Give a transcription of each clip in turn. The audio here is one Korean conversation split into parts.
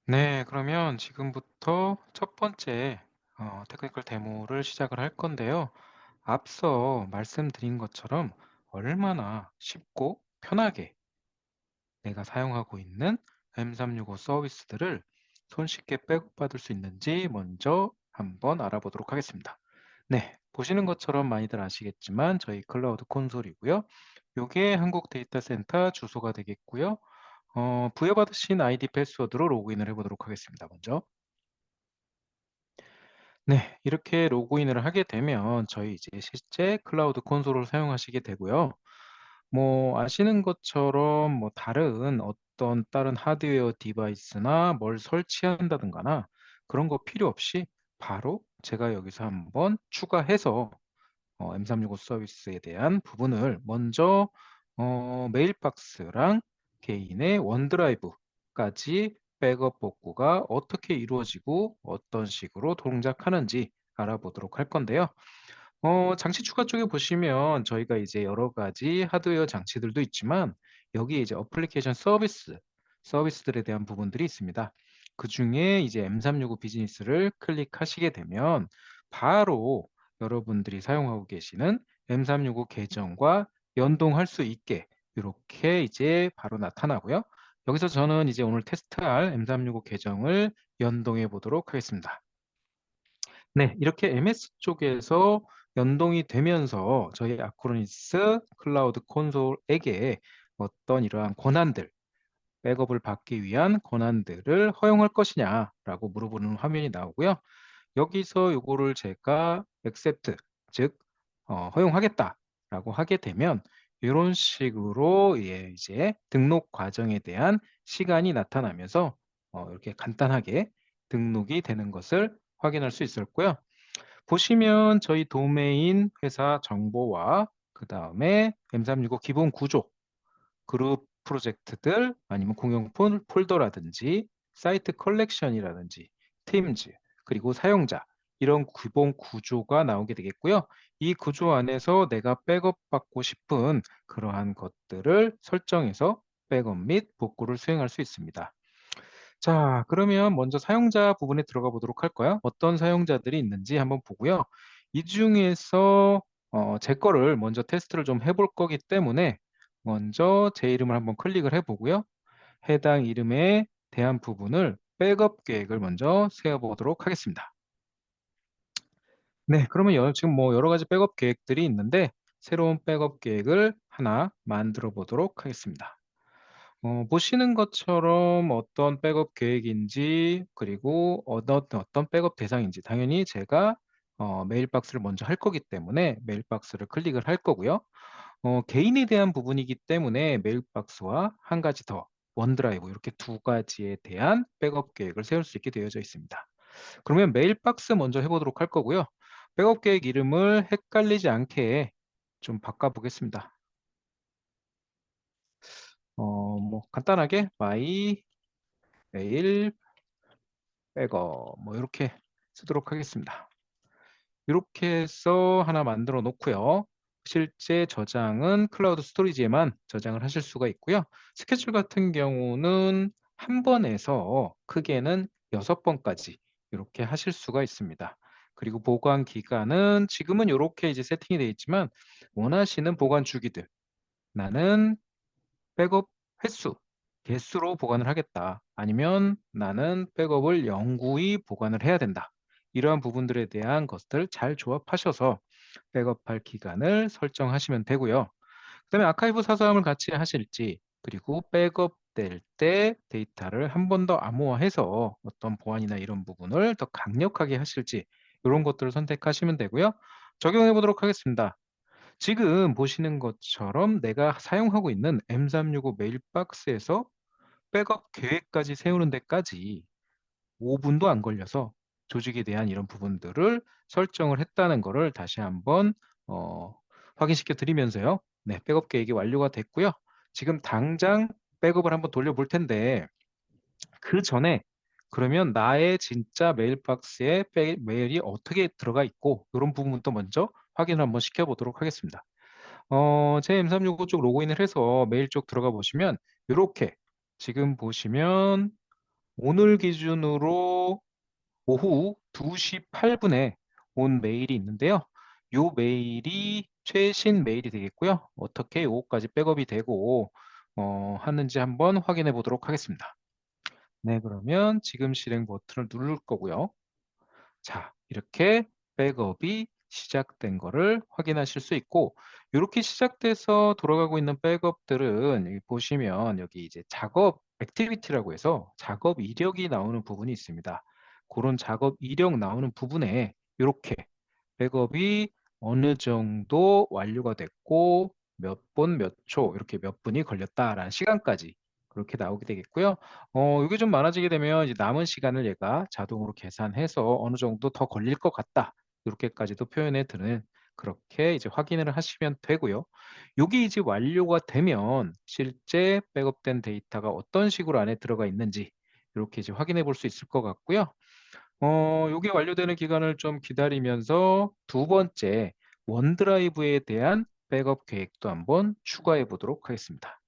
네, 그러면 지금부터 첫 번째 테크니컬 데모를 시작을 할 건데요. 앞서 말씀드린 것처럼 얼마나 쉽고 편하게 내가 사용하고 있는 M365 서비스들을 손쉽게 백업받을 수 있는지 먼저 한번 알아보도록 하겠습니다. 네, 보시는 것처럼 많이들 아시겠지만 저희 클라우드 콘솔이고요. 요게 한국 데이터 센터 주소가 되겠고요. 부여받으신 아이디 패스워드로 로그인을 해보도록 하겠습니다. 먼저. 네, 이렇게 로그인을 하게 되면 저희 이제 실제 클라우드 콘솔을 사용하시게 되고요. 뭐 아시는 것처럼 뭐 다른 하드웨어 디바이스나 뭘 설치한다든가나 그런 거 필요 없이 바로 제가 여기서 한번 추가해서 M365 서비스에 대한 부분을 먼저 메일박스랑 개인의 원드라이브까지 백업 복구가 어떻게 이루어지고 어떤 식으로 동작하는지 알아보도록 할 건데요. 장치 추가 쪽에 보시면 저희가 이제 여러 가지 하드웨어 장치들도 있지만 여기에 이제 어플리케이션 서비스들에 대한 부분들이 있습니다. 그중에 이제 M365 비즈니스를 클릭하시게 되면 바로 여러분들이 사용하고 계시는 M365 계정과 연동할 수 있게 이렇게 이제 바로 나타나고요. 여기서 저는 이제 오늘 테스트할 M365 계정을 연동해 보도록 하겠습니다. 네. 이렇게 MS 쪽에서 연동이 되면서 저희 아쿠로니스 클라우드 콘솔에게 어떤 이러한 권한들, 백업을 받기 위한 권한들을 허용할 것이냐라고 물어보는 화면이 나오고요. 여기서 요거를 제가 accept 즉 허용하겠다라고 하게 되면 요런 식으로 예 이제 등록 과정에 대한 시간이 나타나면서 이렇게 간단하게 등록이 되는 것을 확인할 수 있었고요. 보시면 저희 도메인 회사 정보와 그다음에 M365 기본 구조, 그룹 프로젝트들 아니면 공용 폴더라든지 사이트 컬렉션이라든지 팀즈 그리고 사용자 이런 기본 구조가 나오게 되겠고요. 이 구조 안에서 내가 백업받고 싶은 그러한 것들을 설정해서 백업 및 복구를 수행할 수 있습니다. 자, 그러면 먼저 사용자 부분에 들어가 보도록 할까요? 어떤 사용자들이 있는지 한번 보고요. 이 중에서 제 거를 먼저 테스트를 좀 해볼 거기 때문에 먼저 제 이름을 한번 클릭을 해 보고요. 해당 이름에 대한 부분을 백업 계획을 먼저 세워 보도록 하겠습니다. 네, 그러면 지금 뭐 여러 가지 백업 계획들이 있는데 새로운 백업 계획을 하나 만들어 보도록 하겠습니다. 보시는 것처럼 어떤 백업 계획인지 그리고 어떤 백업 대상인지 당연히 제가 메일박스를 먼저 할 거기 때문에 메일박스를 클릭을 할 거고요. 개인에 대한 부분이기 때문에 메일박스와 한 가지 더 원드라이브 이렇게 두 가지에 대한 백업 계획을 세울 수 있게 되어져 있습니다. 그러면 메일박스 먼저 해 보도록 할 거고요. 백업 계획 이름을 헷갈리지 않게 좀 바꿔 보겠습니다. 뭐 간단하게 마이 메일 백업 뭐 이렇게 쓰도록 하겠습니다. 이렇게 해서 하나 만들어 놓고요. 실제 저장은 클라우드 스토리지에만 저장을 하실 수가 있고요. 스케줄 같은 경우는 한 번에서 크게는 6번까지 이렇게 하실 수가 있습니다. 그리고 보관 기간은 지금은 이렇게 이제 세팅이 되어 있지만 원하시는 보관 주기들 나는 백업 횟수, 개수로 보관을 하겠다. 아니면 나는 백업을 영구히 보관을 해야 된다. 이러한 부분들에 대한 것들 잘 조합하셔서 백업할 기간을 설정하시면 되고요. 그다음에 아카이브 사서함을 같이 하실지 그리고 백업될 때 데이터를 한 번 더 암호화해서 어떤 보안이나 이런 부분을 더 강력하게 하실지 이런 것들을 선택하시면 되고요. 적용해 보도록 하겠습니다. 지금 보시는 것처럼 내가 사용하고 있는 M365 메일박스에서 백업 계획까지 세우는 데까지 5 분도 안 걸려서 조직에 대한 이런 부분들을 설정을 했다는 거를 다시 한번 어 확인시켜 드리면서요. 네, 백업 계획이 완료가 됐고요. 지금 당장 백업을 한번 돌려 볼 텐데 그전에 그러면 나의 진짜 메일박스에 메일이 어떻게 들어가 있고 이런 부분부터 먼저 확인을 한번 시켜 보도록 하겠습니다. 제 M365 쪽 로그인을 해서 메일 쪽 들어가 보시면 요렇게 지금 보시면 오늘 기준으로 오후 2시 8 분에 온 메일이 있는데요. 요 메일이 최신 메일이 되겠고요. 어떻게 요거까지 백업이 되고 하는지 한번 확인해 보도록 하겠습니다. 네, 그러면 지금 실행 버튼을 누를 거고요. 자, 이렇게 백업이 시작된 거를 확인하실 수 있고, 이렇게 시작돼서 돌아가고 있는 백업들은 여기 보시면 여기 이제 작업 액티비티라고 해서 작업 이력이 나오는 부분이 있습니다. 그런 작업 이력 나오는 부분에 이렇게 백업이 어느 정도 완료가 됐고 몇 분 몇 초 이렇게 몇 분이 걸렸다라는 시간까지 그렇게 나오게 되겠고요. 요게 좀 많아지게 되면 이제 남은 시간을 얘가 자동으로 계산해서 어느 정도 더 걸릴 것 같다. 요렇게까지도 표현해 드는 그렇게 이제 확인을 하시면 되고요. 요게 이제 완료가 되면 실제 백업된 데이터가 어떤 식으로 안에 들어가 있는지 요렇게 이제 확인해 볼 수 있을 것 같고요. 요게 완료되는 기간을 좀 기다리면서 두 번째 원드라이브에 대한 백업 계획도 한번 추가해 보도록 하겠습니다.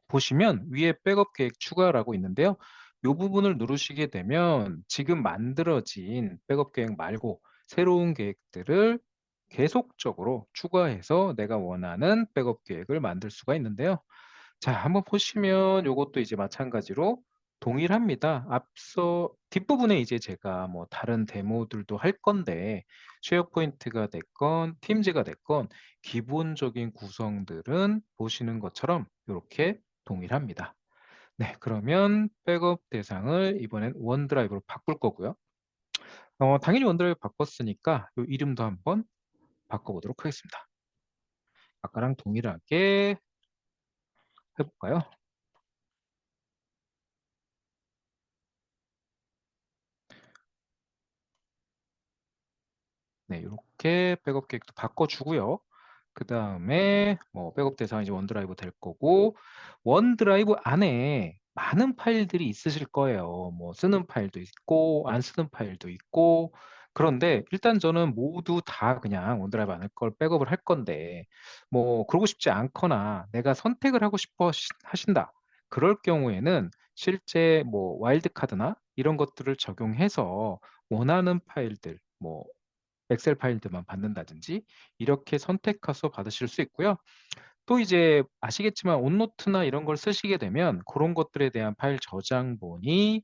보시면 위에 백업 계획 추가라고 있는데요. 요 부분을 누르시게 되면 지금 만들어진 백업 계획 말고 새로운 계획들을 계속적으로 추가해서 내가 원하는 백업 계획을 만들 수가 있는데요. 자, 한번 보시면 요것도 이제 마찬가지로 동일합니다. 앞서 뒷부분에 이제 제가 뭐 다른 데모들도 할 건데 쉐어포인트가 됐건 팀즈가 됐건 기본적인 구성들은 보시는 것처럼 요렇게 동일합니다. 네, 그러면 백업 대상을 이번엔 원드라이브로 바꿀 거고요. 당연히 원드라이브 바꿨으니까 요 이름도 한번 바꿔 보도록 하겠습니다. 아까랑 동일하게 해 볼까요? 네, 요렇게 백업 계획도 바꿔 주고요. 그다음에 뭐 백업 대상이 이제 원드라이브 될 거고 원드라이브 안에 많은 파일들이 있으실 거예요. 뭐 쓰는 파일도 있고 안 쓰는 파일도 있고 그런데 일단 저는 모두 다 그냥 원드라이브 안에 걸 백업을 할 건데 뭐 그러고 싶지 않거나 내가 선택을 하고 싶어 하신다. 그럴 경우에는 실제 뭐 와일드 카드나 이런 것들을 적용해서 원하는 파일들 뭐 엑셀 파일들만 받는다든지 이렇게 선택해서 받으실 수 있고요. 또 이제 아시겠지만 온노트나 이런 걸 쓰시게 되면 고런 것들에 대한 파일 저장본이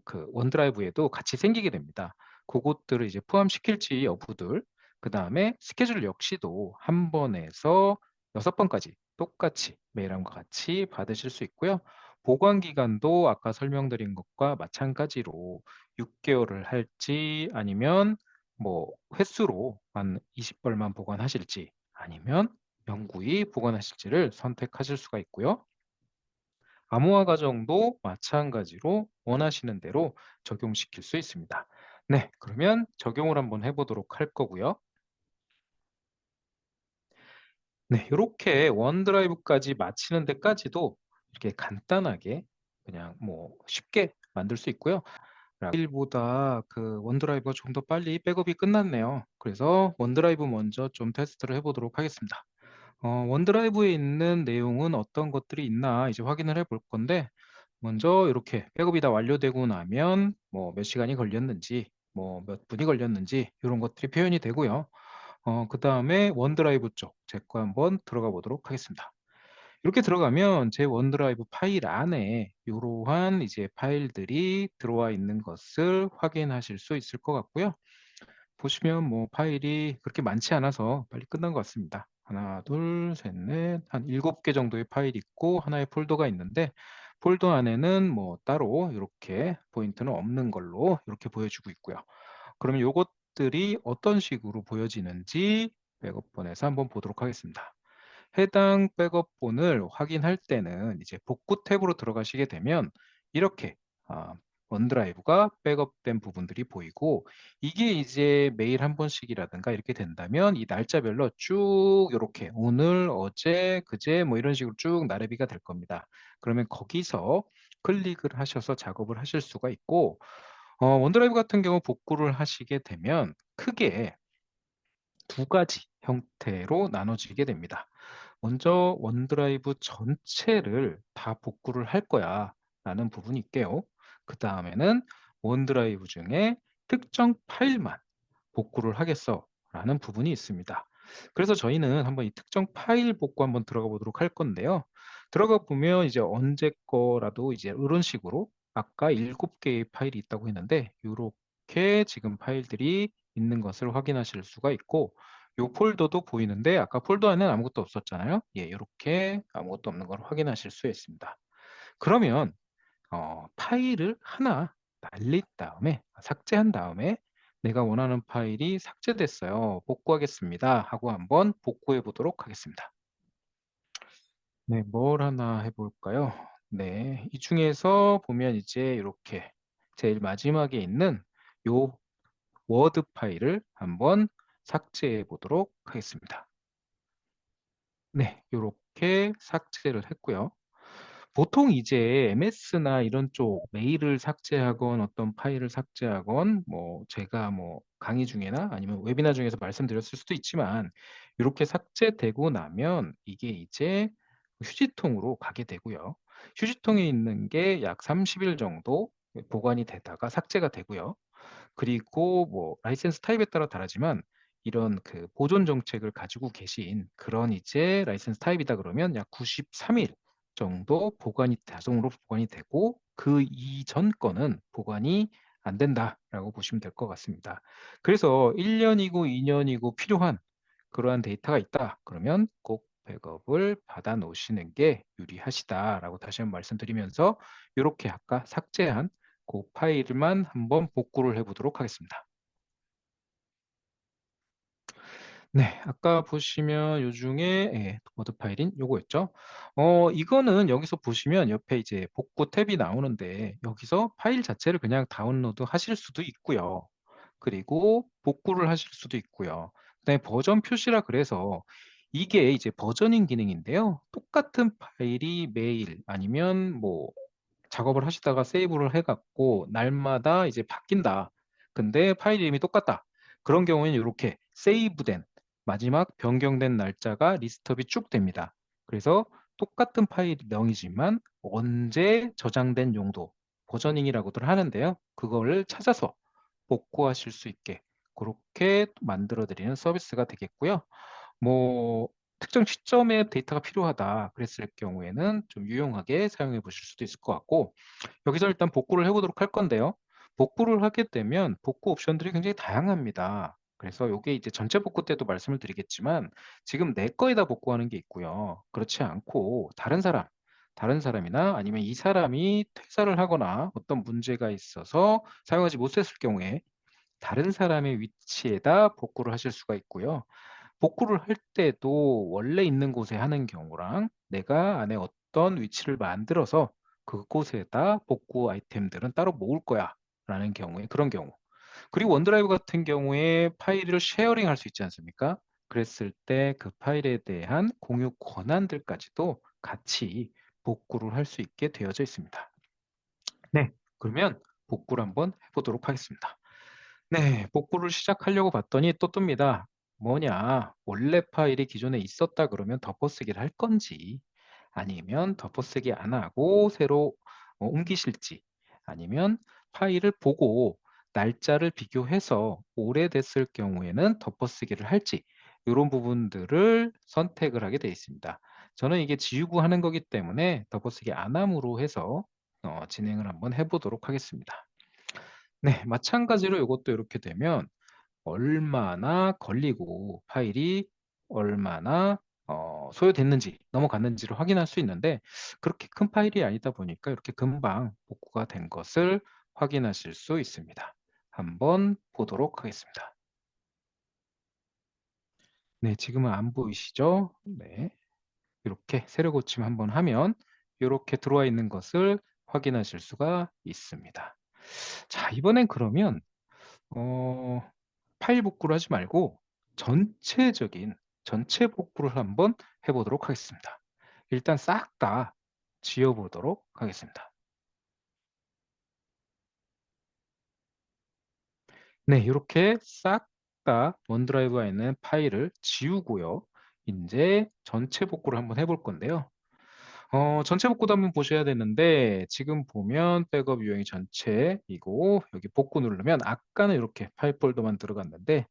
그 원드라이브에도 같이 생기게 됩니다. 고것들을 이제 포함시킬지 여부들 그다음에 스케줄 역시도 한 번에서 6 번까지 똑같이 메일함과 같이 받으실 수 있고요. 보관 기간도 아까 설명드린 것과 마찬가지로 6 개월을 할지 아니면 뭐 횟수로 한 20 벌만 보관하실지 아니면 영구히 보관하실지를 선택하실 수가 있고요. 암호화 과정도 마찬가지로 원하시는 대로 적용시킬 수 있습니다. 네, 그러면 적용을 한번 해보도록 할 거고요. 네, 이렇게 원드라이브까지 마치는 데까지도 이렇게 간단하게 그냥 뭐 쉽게 만들 수 있고요. 일보다 그 원드라이브가 좀 더 빨리 백업이 끝났네요. 그래서 원드라이브 먼저 좀 테스트를 해보도록 하겠습니다. 원드라이브에 있는 내용은 어떤 것들이 있나 이제 확인을 해볼 건데 먼저 이렇게 백업이 다 완료되고 나면 뭐 몇 시간이 걸렸는지 뭐 몇 분이 걸렸는지 이런 것들이 표현이 되고요. 그다음에 원드라이브 쪽 제 거 한번 들어가 보도록 하겠습니다. 이렇게 들어가면 제 원드라이브 파일 안에 이러한 이제 파일들이 들어와 있는 것을 확인하실 수 있을 것 같고요. 보시면 뭐 파일이 그렇게 많지 않아서 빨리 끝난 것 같습니다. 하나, 둘, 셋, 넷, 한 7개 정도의 파일이 있고 하나의 폴더가 있는데 폴더 안에는 뭐 따로 이렇게 포인트는 없는 걸로 이렇게 보여주고 있고요. 그러면 요것들이 어떤 식으로 보여지는지 백업본에서 한번 보도록 하겠습니다. 해당 백업본을 확인할 때는 이제 복구 탭으로 들어가시게 되면 이렇게 아 원드라이브가 백업된 부분들이 보이고 이게 이제 매일 한 번씩이라든가 이렇게 된다면 이 날짜별로 쭉 요렇게 오늘, 어제, 그제 뭐 이런 식으로 쭉 나래비가 될 겁니다. 그러면 거기서 클릭을 하셔서 작업을 하실 수가 있고 원드라이브 같은 경우 복구를 하시게 되면 크게 두 가지 형태로 나눠지게 됩니다. 먼저 원드라이브 전체를 다 복구를 할 거야. 라는 부분이 있게요. 그다음에는 원드라이브 중에 특정 파일만 복구를 하겠어 라는 부분이 있습니다. 그래서 저희는 한번 이 특정 파일 복구 한번 들어가 보도록 할 건데요. 들어가 보면 이제 언제 거라도 이제 이런 식으로 아까 7개의 파일이 있다고 했는데 요렇게 지금 파일들이 있는 것을 확인하실 수가 있고 요 폴더도 보이는데 아까 폴더 안에는 아무것도 없었잖아요. 예, 요렇게 아무것도 없는 걸 확인하실 수 있습니다. 그러면 파일을 하나 날린 다음에 삭제한 다음에 '내가 원하는 파일이 삭제됐어요. 복구하겠습니다.' 하고 한번 복구해 보도록 하겠습니다. 네. 뭘 하나 해 볼까요? 네. 이 중에서 보면 이제 요렇게 제일 마지막에 있는 요 워드 파일을 한번 삭제해 보도록 하겠습니다. 네. 요렇게 삭제를 했고요. 보통 이제 MS나 이런 쪽 메일을 삭제하건 어떤 파일을 삭제하건 뭐 제가 뭐 강의 중에나 아니면 웨비나 중에서 말씀드렸을 수도 있지만 요렇게 삭제되고 나면 이게 이제 휴지통으로 가게 되고요. 휴지통에 있는 게 약 30일 정도 보관이 되다가 삭제가 되고요. 그리고 뭐 라이센스 타입에 따라 다르지만 이런 그 보존 정책을 가지고 계신 그런 이제 라이센스 타입이다 그러면 약 93일 정도 보관이 자동으로 보관이 되고 그 이전 거는 보관이 안 된다라고 보시면 될 것 같습니다. 그래서 1 년이고 2 년이고 필요한 그러한 데이터가 있다 그러면 꼭 백업을 받아 놓으시는 게 유리하시다라고 다시 한번 말씀드리면서 요렇게 아까 삭제한 그 파일만 한번 복구를 해 보도록 하겠습니다. 네. 아까 보시면 요 중에 예 워드 파일인 요거였죠. 이거는 여기서 보시면 옆에 이제 복구 탭이 나오는데 여기서 파일 자체를 그냥 다운로드 하실 수도 있고요. 그리고 복구를 하실 수도 있고요. 그다음에 버전 표시라 그래서 이게 이제 버저닝 기능인데요. 똑같은 파일이 매일 아니면 뭐 작업을 하시다가 세이브를 해 갖고 날마다 이제 바뀐다. 근데 파일 이름이 똑같다. 그런 경우에는 요렇게 세이브된 마지막 변경된 날짜가 리스트업이 쭉 됩니다. 그래서 똑같은 파일명이지만 언제 저장된 용도 버저닝이라고들 하는데요. 그거를 찾아서 복구하실 수 있게 고렇게 만들어 드리는 서비스가 되겠고요. 뭐 특정 시점에 데이터가 필요하다 그랬을 경우에는 좀 유용하게 사용해 보실 수도 있을 것 같고 여기서 일단 복구를 해 보도록 할 건데요. 복구를 하게 되면 복구 옵션들이 굉장히 다양합니다. 그래서 요게 이제 전체 복구 때도 말씀을 드리겠지만 지금 내 거에다 복구하는 게 있고요. 그렇지 않고 다른 사람이나 아니면 이 사람이 퇴사를 하거나 어떤 문제가 있어서 사용하지 못했을 경우에 다른 사람의 위치에다 복구를 하실 수가 있고요. 복구를 할 때도 원래 있는 곳에 하는 경우랑 내가 안에 어떤 위치를 만들어서 그곳에다 복구 아이템들은 따로 모을 거야라는 경우에 그런 경우. 그리고 원드라이브 같은 경우에 파일을 쉐어링 할 수 있지 않습니까? 그랬을 때 그 파일에 대한 공유 권한들까지도 같이 복구를 할 수 있게 되어져 있습니다. 네. 그러면 복구를 한번 해 보도록 하겠습니다. 네. 복구를 시작하려고 봤더니 또 뜹니다. 뭐냐, 원래 파일이 기존에 있었다 그러면 덮어쓰기를 할 건지 아니면 덮어쓰기 안 하고 새로 옮기실지 아니면 파일을 보고 날짜를 비교해서 오래됐을 경우에는 덮어쓰기를 할지 이런 부분들을 선택을 하게 되어 있습니다. 저는 이게 지우고 하는 거기 때문에 덮어쓰기 안 함으로 해서 진행을 한번 해 보도록 하겠습니다. 네. 마찬가지로 요것도 이렇게 되면 얼마나 걸리고 파일이 얼마나 소요됐는지 넘어갔는지를 확인할 수 있는데 그렇게 큰 파일이 아니다 보니까 이렇게 금방 복구가 된 것을 확인하실 수 있습니다. 한번 보도록 하겠습니다. 네. 지금은 안 보이시죠? 네. 이렇게 세로 고침 한번 하면 요렇게 들어와 있는 것을 확인하실 수가 있습니다. 자, 이번엔 그러면 어 파일 복구를 하지 말고 전체적인 전체 복구를 한번 해 보도록 하겠습니다. 일단 싹 다 지워 보도록 하겠습니다. 네. 요렇게 싹 다 원드라이브에 있는 파일을 지우고요. 인제 전체 복구를 한번 해볼 건데요. 전체 복구도 한번 보셔야 되는데 지금 보면 백업 유형이 전체이고 여기 복구 누르면 아까는 이렇게 파일 폴더만 들어갔는데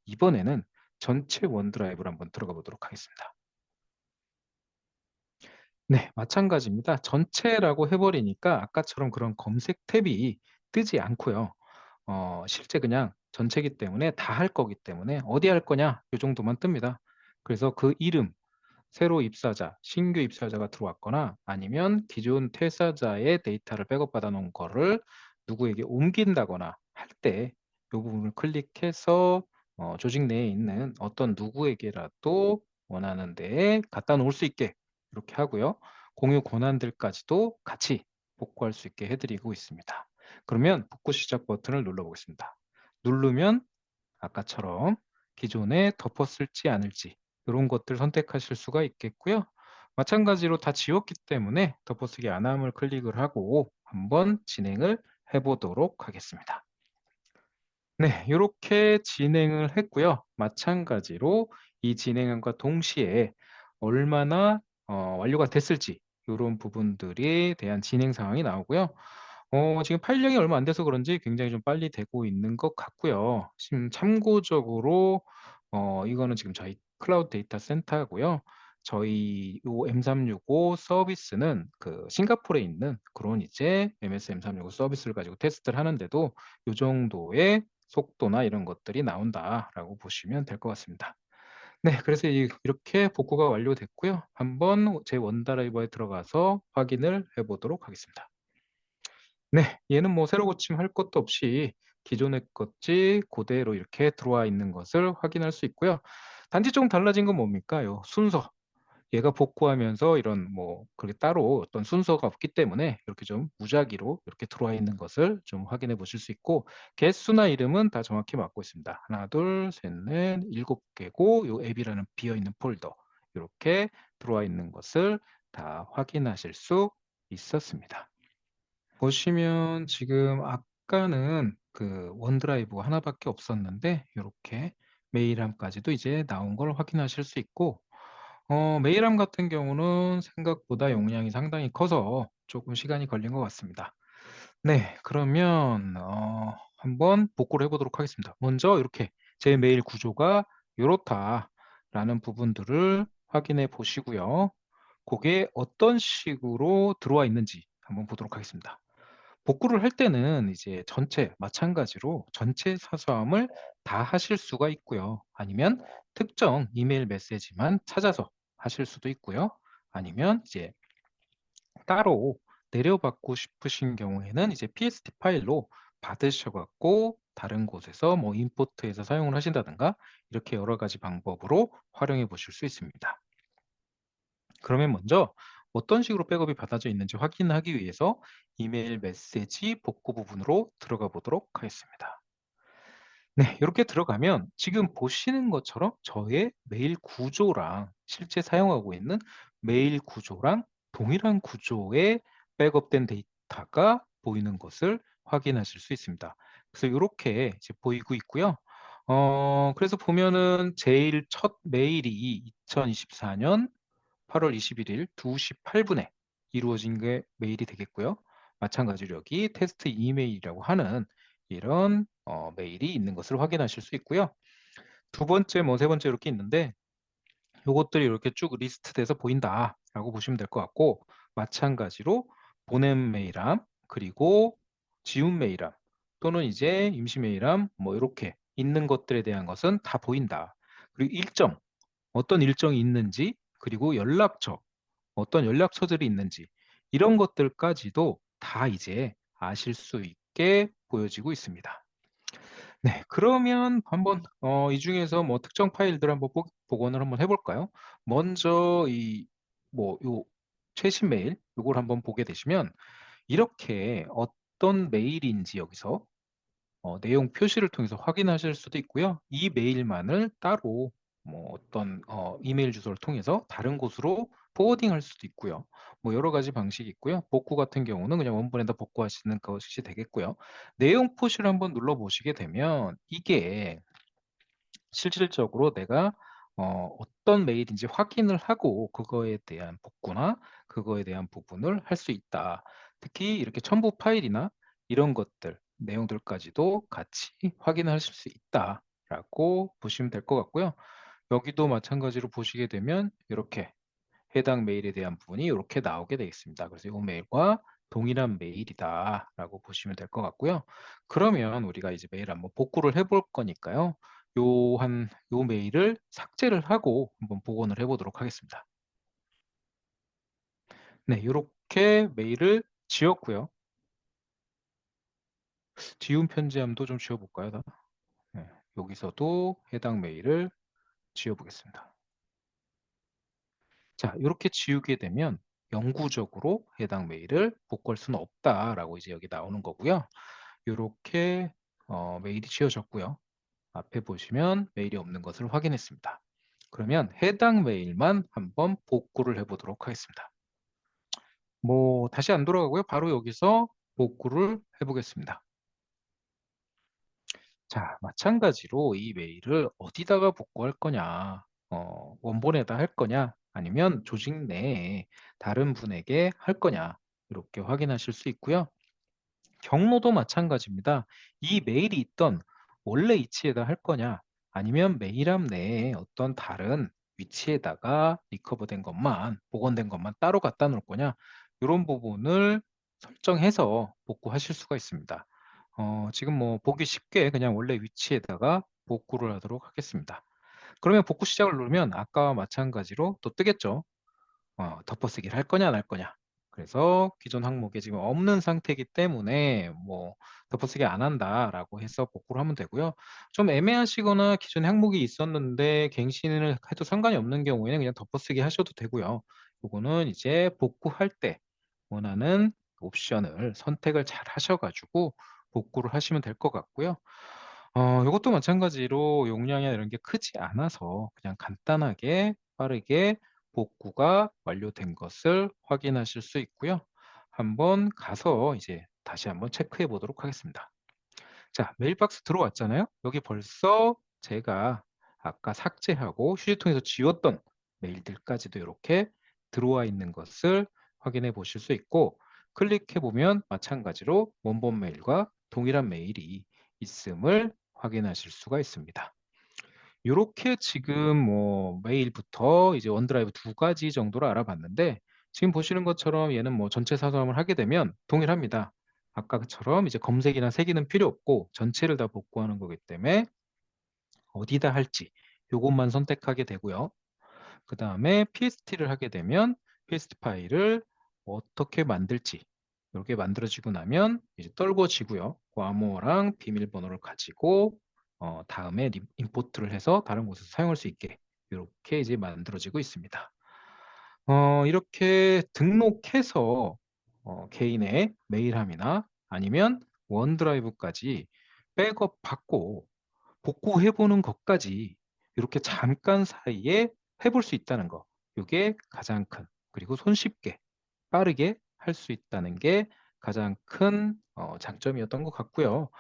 이번에는 전체 원드라이브로 한번 들어가 보도록 하겠습니다. 네, 마찬가지입니다. 전체라고 해 버리니까 아까처럼 그런 검색 탭이 뜨지 않고요. 실제 그냥 전체이기 때문에 다 할 거기 때문에 "어디 할 거냐?" 요 정도만 뜹니다. 그래서 그 이름, 새로 입사자, 신규 입사자가 들어왔거나 아니면 기존 퇴사자의 데이터를 백업받아 놓은 거를 누구에게 옮긴다거나 할 때 요 부분을 클릭해서 조직 내에 있는 어떤 누구에게라도 원하는 데에 갖다 놓을 수 있게 이렇게 하고요. 공유 권한들까지도 같이 복구할 수 있게 해 드리고 있습니다. 그러면 복구 시작 버튼을 눌러 보겠습니다. 누르면 아까처럼 기존에 덮었을지 아닐지 이런 것들 선택하실 수가 있겠고요. 마찬가지로 다 지웠기 때문에 덮어쓰기 안 함을 클릭을 하고 한번 진행을 해 보도록 하겠습니다. 네, 이렇게 진행을 했고요. 마찬가지로 이 진행함과 동시에 얼마나 완료가 됐을지 이런 부분들에 대한 진행 상황이 나오고요. 지금 파일량이 얼마 안 돼서 그런지 굉장히 좀 빨리 되고 있는 것 같고요. 지금 참고적으로 이거는 지금 저희 클라우드 데이터 센터고요. 저희 요 M365 서비스는 그 싱가포르에 있는 그런 이제 MS M365 서비스를 가지고 테스트를 하는데도 요 정도의 속도나 이런 것들이 나온다라고 보시면 될 것 같습니다. 네, 그래서 이렇게 복구가 완료됐고요. 한번 제 원드라이버에 들어가서 확인을 해 보도록 하겠습니다. 네. 얘는 뭐 새로 고침할 것도 없이 기존의 것이 고대로 이렇게 들어와 있는 것을 확인할 수 있고요. 단지 좀 달라진 건 뭡니까? 요 순서. 얘가 복구하면서 이런 뭐 그렇게 따로 어떤 순서가 없기 때문에 이렇게 좀 무작위로 이렇게 들어와 있는 것을 좀 확인해 보실 수 있고 개수나 이름은 다 정확히 맞고 있습니다. 하나, 둘, 셋, 넷, 7 개고 요 앱이라는 비어 있는 폴더 요렇게 들어와 있는 것을 다 확인하실 수 있었습니다. 보시면 지금 아까는 그 원드라이브가 하나 밖에 없었는데 요렇게 메일함까지도 이제 나온 걸 확인하실 수 있고 메일함 같은 경우는 생각보다 용량이 상당히 커서 조금 시간이 걸린 것 같습니다. 네. 그러면 한번 복구를 해 보도록 하겠습니다. 먼저 이렇게 '제 메일 구조가 요렇다.'라는 부분들을 확인해 보시고요. 고게 어떤 식으로 들어와 있는지 한번 보도록 하겠습니다. 복구를 할 때는 이제 전체 마찬가지로 전체 사서함을 다 하실 수가 있고요. 아니면 특정 이메일 메시지만 찾아서 하실 수도 있고요. 아니면 이제 따로 내려받고 싶으신 경우에는 이제 PSD 파일로 받으셔 갖고 다른 곳에서 뭐 임포트해서 사용을 하신다든가 이렇게 여러 가지 방법으로 활용해 보실 수 있습니다. 그러면 먼저 어떤 식으로 백업이 받아져 있는지 확인하기 위해서 이메일 메시지 복구 부분으로 들어가 보도록 하겠습니다. 네, 이렇게 들어가면 지금 보시는 것처럼 저의 메일 구조랑 실제 사용하고 있는 메일 구조랑 동일한 구조의 백업된 데이터가 보이는 것을 확인하실 수 있습니다. 그래서 이렇게 이제 보이고 있고요. 그래서 보면은 제일 첫 메일이 2024년 8월 21일 2시 8분에 이루어진 게 메일이 되겠고요. 마찬가지로 여기 테스트 이메일이라고 하는 이런 메일이 있는 것을 확인하실 수 있고요. 두 번째 뭐 세 번째 이렇게 있는데 요것들이 이렇게 쭉 리스트돼서 보인다라고 보시면 될 것 같고 마찬가지로 보냄 메일함 그리고 지운 메일함 또는 이제 임시 메일함 뭐 요렇게 있는 것들에 대한 것은 다 보인다. 그리고 일정, 어떤 일정이 있는지 그리고 연락처 어떤 연락처들이 있는지 이런 것들까지도 다 이제 아실 수 있게 보여지고 있습니다. 네. 그러면 한번 이 중에서 뭐 특정 파일들 한번 복원을 한번 해 볼까요? 먼저 이 뭐 요 최신 메일 요걸 한번 보게 되시면 이렇게 어떤 메일인지 여기서 내용 표시를 통해서 확인하실 수도 있고요. 이 메일만을 따로 뭐 어떤 이메일 주소를 통해서 다른 곳으로 포워딩할 수도 있고요. 뭐 여러 가지 방식이 있고요. 복구 같은 경우는 그냥 원본에다 복구하시는 것이 되겠고요. 내용 표시를 한번 눌러 보시게 되면 이게 실질적으로 내가 어떤 메일인지 확인을 하고 그거에 대한 복구나 그거에 대한 부분을 할 수 있다. 특히 이렇게 첨부 파일이나 이런 것들, 내용들까지도 같이 확인하실 수 있다라고 보시면 될 것 같고요. 여기도 마찬가지로 보시게 되면 이렇게 해당 메일에 대한 부분이 이렇게 나오게 되겠습니다. 그래서 이 메일과 동일한 메일이다라고 보시면 될 것 같고요. 그러면 우리가 이제 메일 한번 복구를 해볼 거니까요. 요 메일을 삭제를 하고 한번 복원을 해 보도록 하겠습니다. 네, 요렇게 메일을 지웠고요. 지운 편지함도 좀 지워 볼까요, 다? 네, 여기서도 해당 메일을 지워 보겠습니다. 자, 요렇게 지우게 되면 영구적으로 해당 메일을 복구할 수는 없다라고 이제 여기 나오는 거고요. 요렇게 메일이 지워졌고요. 앞에 보시면 메일이 없는 것을 확인했습니다. 그러면 해당 메일만 한번 복구를 해 보도록 하겠습니다. 뭐 다시 안 돌아가고요. 바로 여기서 복구를 해 보겠습니다. 자, 마찬가지로 이 메일을 어디다가 복구할 거냐, 원본에다 할 거냐, 아니면 조직 내에 다른 분에게 할 거냐, 이렇게 확인하실 수 있고요. 경로도 마찬가지입니다. 이 메일이 있던 원래 위치에다 할 거냐, 아니면 메일함 내에 어떤 다른 위치에다가 리커버된 것만, 복원된 것만 따로 갖다 놓을 거냐, 이런 부분을 설정해서 복구하실 수가 있습니다. 지금 뭐 보기 쉽게 그냥 원래 위치에다가 복구를 하도록 하겠습니다. 그러면 복구 시작을 누르면 아까와 마찬가지로 또 뜨겠죠. 덮어쓰기를 할 거냐 안 할 거냐. 그래서 기존 항목에 지금 없는 상태이기 때문에 뭐 덮어쓰기 안 한다라고 해서 복구를 하면 되고요. 좀 애매하시거나 기존에 항목이 있었는데 갱신을 해도 상관이 없는 경우에는 그냥 덮어쓰기 하셔도 되고요. 요거는 이제 복구할 때 원하는 옵션을 선택을 잘 하셔 가지고 복구를 하시면 될 것 같고요. 요것도 마찬가지로 용량이나 이런 게 크지 않아서 그냥 간단하게 빠르게 복구가 완료된 것을 확인하실 수 있고요. 한번 가서 이제 다시 한번 체크해 보도록 하겠습니다. 자, 메일박스 들어왔잖아요. 여기 벌써 제가 아까 삭제하고 휴지통에서 지웠던 메일들까지도 이렇게 들어와 있는 것을 확인해 보실 수 있고, 클릭해 보면 마찬가지로 원본 메일과 동일한 메일이 있음을 확인하실 수가 있습니다. 요렇게 지금 뭐 메일부터 이제 원드라이브 두 가지 정도를 알아봤는데, 지금 보시는 것처럼 얘는 뭐 전체 사서함을 하게 되면 동일합니다. 아까처럼 이제 검색이나 색이는 필요 없고 전체를 다 복구하는 거기 때문에 어디다 할지 요것만 선택하게 되고요. 그다음에 PST를 하게 되면 PST 파일을 어떻게 만들지 이렇게 만들어지고 나면 이제 떨궈지고요. 그 암호랑 비밀번호를 가지고 다음에 임포트를 해서 다른 곳에서 사용할 수 있게 이렇게 이제 만들어지고 있습니다. 이렇게 등록해서 개인의 메일함이나 아니면 원드라이브까지 백업 받고 복구해 보는 것까지 이렇게 잠깐 사이에 해볼 수 있다는 거. 요게 가장 큰, 그리고 손쉽게 빠르게 할 수 있다는 게 가장 큰 장점이었던 것 같고요.